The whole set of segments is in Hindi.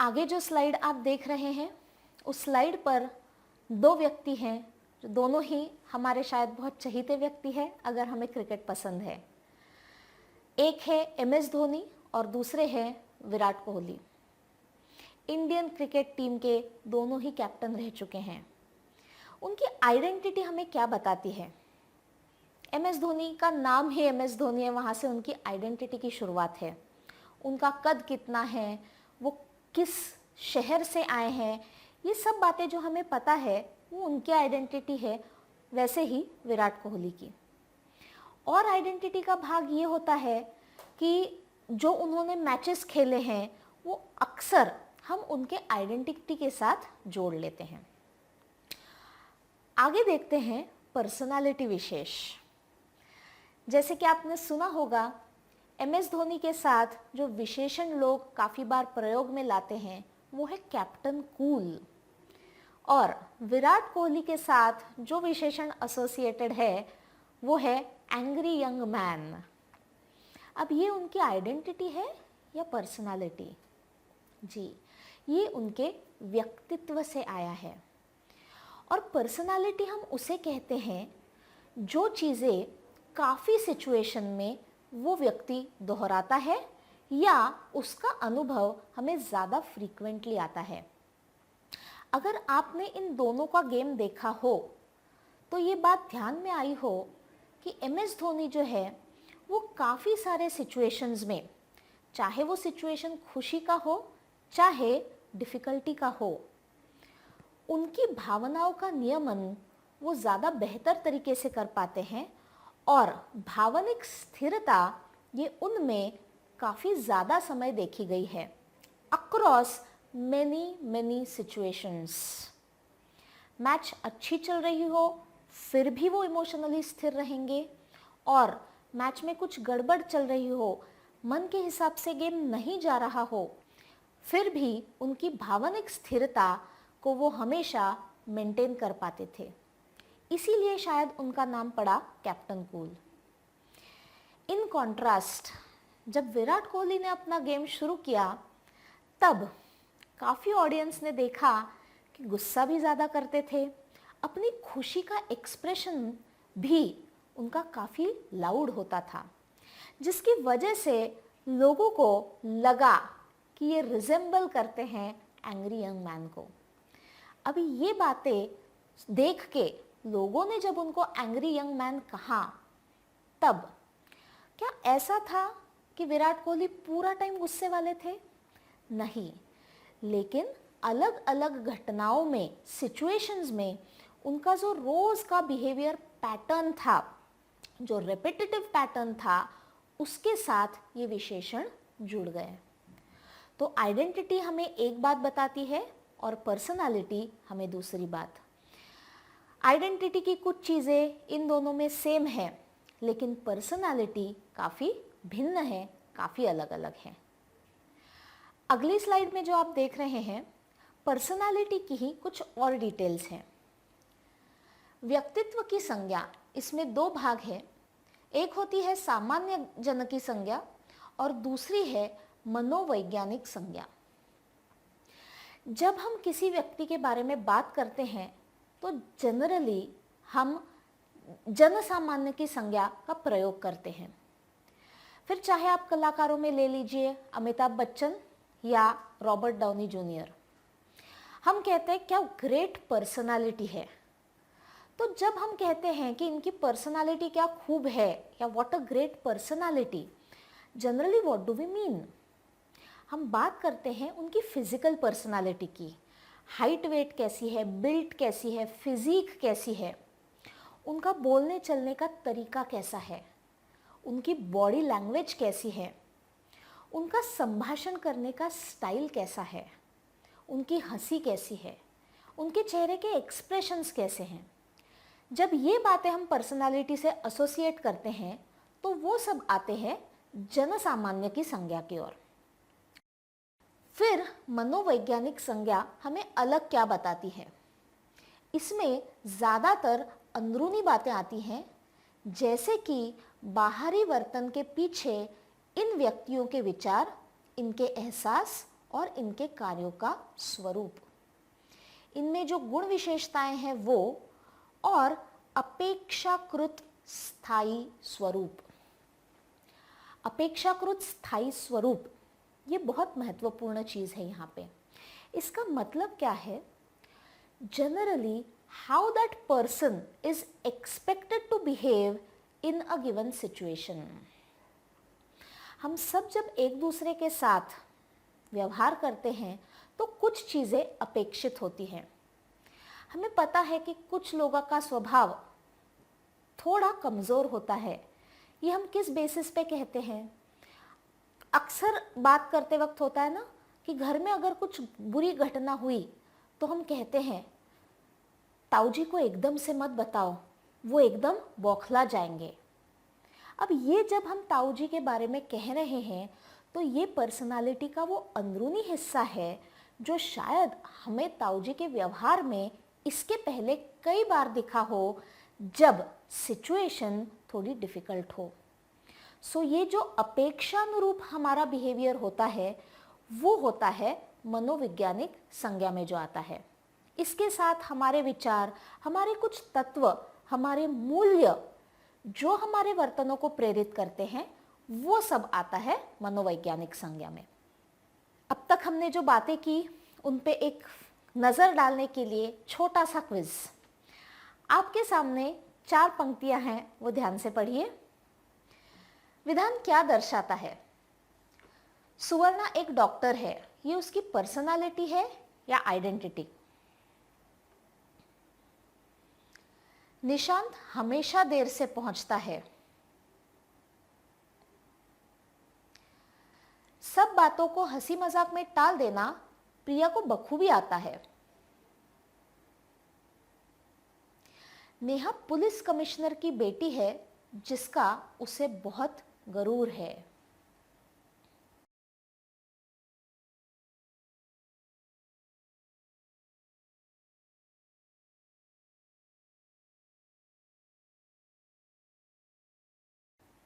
आगे जो स्लाइड आप देख रहे हैं उस स्लाइड पर दो व्यक्ति हैं जो दोनों ही हमारे शायद बहुत चहीते व्यक्ति हैं अगर हमें क्रिकेट पसंद है। एक है MS धोनी और दूसरे हैं Virat Kohli. Indian cricket team के दोनों ही कैप्टन रह चुके हैं। उनकी आइडेंटिटी हमें क्या बताती है? MS धोनी का नाम ही MS धोनी है, वहाँ से उनकी आइडेंटिटी की शुरुआत है। उनका कद कितना है, वो किस शहर से आए हैं, ये सब बातें जो हमें पता है वो उनकी आइडेंटिटी है। वैसे ही विराट कोहली की और आइडेंटिटी का भाग ये होता है कि जो उन्होंने मैचेस खेले हैं वो अक्सर हम उनके आइडेंटिटी के साथ जोड़ लेते हैं। आगे देखते हैं पर्सनालिटी विशेष। जैसे कि आपने सुना होगा, MS धोनी के साथ जो विशेषण लोग काफ़ी बार प्रयोग में लाते हैं वो है कैप्टन कूल, और विराट कोहली के साथ जो विशेषण एसोसिएटेड है वो है एंग्री यंग मैन। अब ये उनकी आइडेंटिटी है या पर्सनालिटी? जी, ये उनके व्यक्तित्व से आया है। और पर्सनालिटी हम उसे कहते हैं जो चीज़ें काफ़ी सिचुएशन में वो व्यक्ति दोहराता है या उसका अनुभव हमें ज़्यादा फ्रीक्वेंटली आता है। अगर आपने इन दोनों का गेम देखा हो तो ये बात ध्यान में आई हो कि MS धोनी जो है वो काफ़ी सारे सिचुएशंस में, चाहे वो सिचुएशन खुशी का हो चाहे डिफ़िकल्टी का हो, उनकी भावनाओं का नियमन वो ज़्यादा बेहतर तरीके से कर पाते हैं और भावनिक स्थिरता ये उनमें काफ़ी ज़्यादा समय देखी गई है अक्रॉस many सिचुएशंस। मैच अच्छी चल रही हो फिर भी वो इमोशनली स्थिर रहेंगे, और मैच में कुछ गड़बड़ चल रही हो, मन के हिसाब से गेम नहीं जा रहा हो, फिर भी उनकी भावनिक स्थिरता को वो हमेशा मेंटेन कर पाते थे। इसीलिए शायद उनका नाम पड़ा कैप्टन कूल। इन कॉन्ट्रास्ट जब विराट कोहली ने अपना गेम शुरू किया तब काफ़ी ऑडियंस ने देखा कि गुस्सा भी ज़्यादा करते थे, अपनी खुशी का एक्सप्रेशन भी उनका काफ़ी लाउड होता था, जिसकी वजह से लोगों को लगा कि ये रिजेंबल करते हैं एंग्री यंग मैन को। अभी ये बातें देख के लोगों ने जब उनको एंग्री यंग मैन कहा तब क्या ऐसा था कि विराट कोहली पूरा टाइम गुस्से वाले थे? नहीं, लेकिन अलग अलग घटनाओं में, सिचुएशंस में उनका जो रोज का बिहेवियर पैटर्न था, जो रिपीटेटिव पैटर्न था, उसके साथ ये विशेषण जुड़ गए। तो आइडेंटिटी हमें एक बात बताती है और पर्सनालिटी हमें दूसरी बात। आइडेंटिटी की कुछ चीज़ें इन दोनों में सेम है, लेकिन पर्सनालिटी काफ़ी भिन्न है, काफ़ी अलग अलग है। अगली स्लाइड में जो आप देख रहे हैं पर्सनालिटी की ही कुछ और डिटेल्स हैं। व्यक्तित्व की संज्ञा, इसमें दो भाग है। एक होती है सामान्य जन की संज्ञा और दूसरी है मनोवैज्ञानिक संज्ञा। जब हम किसी व्यक्ति के बारे में बात करते हैं तो जनरली हम जन सामान्य की संज्ञा का प्रयोग करते हैं। फिर चाहे आप कलाकारों में ले लीजिए अमिताभ बच्चन या रॉबर्ट डाउनी जूनियर, हम कहते हैं क्या ग्रेट पर्सनालिटी है। तो जब हम कहते हैं कि इनकी पर्सनालिटी क्या खूब है या what a great personality, generally what do we mean? हम बात करते हैं उनकी फिजिकल पर्सनालिटी की। हाइट वेट कैसी है, बिल्ट कैसी है, फिजिक कैसी है, उनका बोलने चलने का तरीका कैसा है, उनकी बॉडी लैंग्वेज कैसी है, उनका संभाषण करने का स्टाइल कैसा है, उनकी हंसी कैसी है, उनके चेहरे के एक्सप्रेशंस कैसे हैं। जब ये बातें हम पर्सनालिटी से एसोसिएट करते हैं तो वो सब आते हैं जनसामान्य की संज्ञा की ओर। फिर मनोवैज्ञानिक संज्ञा हमें अलग क्या बताती है? इसमें ज़्यादातर अंदरूनी बातें आती हैं, जैसे कि बाहरी वर्तन के पीछे इन व्यक्तियों के विचार, इनके एहसास और इनके कार्यों का स्वरूप, इनमें जो गुण विशेषताएं हैं वो, और अपेक्षाकृत स्थायी स्वरूप। अपेक्षाकृत स्थायी स्वरूप ये बहुत महत्वपूर्ण चीज है यहाँ पे। इसका मतलब क्या है? Generally how that person is expected to behave in a given situation. हम सब जब एक दूसरे के साथ व्यवहार करते हैं तो कुछ चीजें अपेक्षित होती हैं। हमें पता है कि कुछ लोगों का स्वभाव थोड़ा कमजोर होता है। ये हम किस बेसिस पे कहते हैं? अक्सर बात करते वक्त होता है ना कि घर में अगर कुछ बुरी घटना हुई तो हम कहते हैं ताऊ जी को एकदम से मत बताओ, वो एकदम बौखला जाएंगे। अब ये जब हम ताऊ जी के बारे में कह रहे हैं तो ये पर्सनालिटी का वो अंदरूनी हिस्सा है जो शायद हमें ताऊ जी के व्यवहार में इसके पहले कई बार दिखा हो जब सिचुएशन थोड़ी डिफिकल्ट हो। सो ये जो अपेक्षानुरूप हमारा बिहेवियर होता है वो होता है मनोवैज्ञानिक संज्ञा में जो आता है। इसके साथ हमारे विचार, हमारे कुछ तत्व, हमारे मूल्य जो हमारे वर्तनों को प्रेरित करते हैं वो सब आता है मनोवैज्ञानिक संज्ञा में। अब तक हमने जो बातें की उन पे एक नजर डालने के लिए छोटा सा क्विज। आपके सामने 4 पंक्तियां हैं, वो ध्यान से पढ़िए। विधान क्या दर्शाता है? सुवर्णा एक डॉक्टर है, ये उसकी पर्सनालिटी है या आइडेंटिटी? निशांत हमेशा देर से पहुंचता है। सब बातों को हंसी मजाक में टाल देना प्रिया को बखूबी आता है। नेहा पुलिस कमिश्नर की बेटी है जिसका उसे बहुत गरूर है।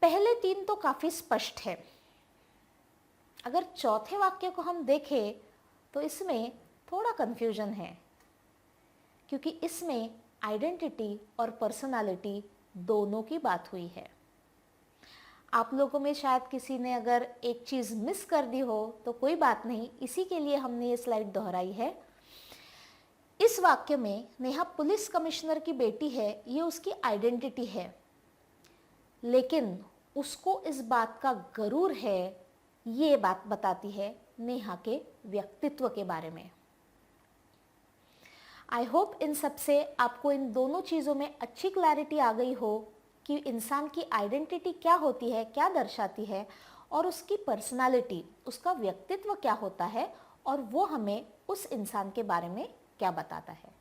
पहले 3 तो काफी स्पष्ट है। अगर चौथे वाक्य को हम देखें तो इसमें थोड़ा कंफ्यूजन है क्योंकि इसमें आइडेंटिटी और पर्सनालिटी दोनों की बात हुई है। आप लोगों में शायद किसी ने अगर एक चीज मिस कर दी हो तो कोई बात नहीं, इसी के लिए हमने ये स्लाइड दोहराई है। इस वाक्य में नेहा पुलिस कमिश्नर की बेटी है, ये उसकी आइडेंटिटी है, लेकिन उसको इस बात का गरूर है, ये बात बताती है नेहा के व्यक्तित्व के बारे में। आई होप इन सब से आपको इन दोनों चीज़ों में अच्छी क्लैरिटी आ गई हो कि इंसान की आइडेंटिटी क्या होती है, क्या दर्शाती है, और उसकी पर्सनालिटी, उसका व्यक्तित्व क्या होता है और वो हमें उस इंसान के बारे में क्या बताता है।